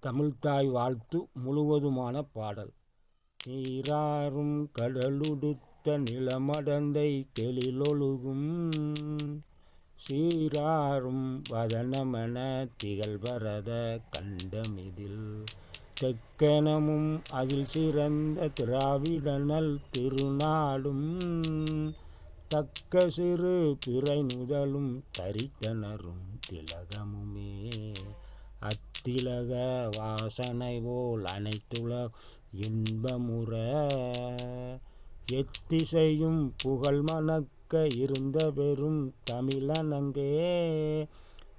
தமிழ்த்தாய் வாழ்த்து முழுவதுமான பாடல். நீராறும் கடலுடுத்த நிலமடந்தை கெழிலொழுகும் சீராறும் வதனமென திகழ்பரத கண்டமிதில் தெக்கணமும் அதில் சிறந்த திராவிடனல் திருநாடும் தக்க சிறு பிறை நுதலும் தரித்தனரும் திலகமுமே அத்திலக வாசனை போல் அனைத்துல இன்பமுற எத்திசையும் புகழ் மணக்க இருந்த பெரும் தமிழனங்கே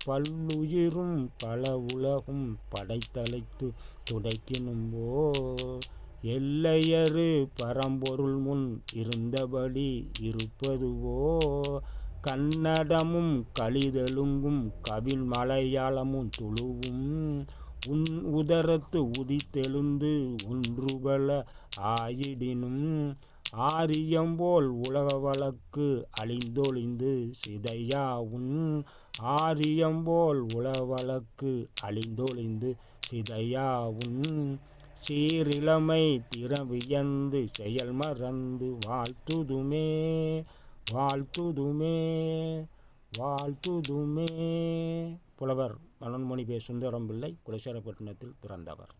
பல்லுயிரும் பல உலகும் படைத்தலைத்து துடைக்கினும்போ எல்லையறு பரம்பொருள் முன் இருந்தபடி இருப்பதுவோ கன்னடமும் கலிதெலுங்கும் கவின் மலையாளமும் துளுவும் உன் உதரத்து உதித்தெழுந்து ஒன்றுபல ஆயிடினும் ஆரியம்போல் உலக வழக்கு அழிந்தொழிந்து சிதையாவுன் ஆரியம்போல் உலக வழக்கு அழிந்தொழிந்து சிதையாவுன் சீரிழமை திறவியந்து செயல் மறந்து வாழ்த்துதுமே வாழ்த்துதுமே வாழ்த்துதுமே. புலவர் மனோன்மணி சுந்தரம் பிள்ளை, குலசேகரப்பட்டினத்தில் பிறந்தவர்.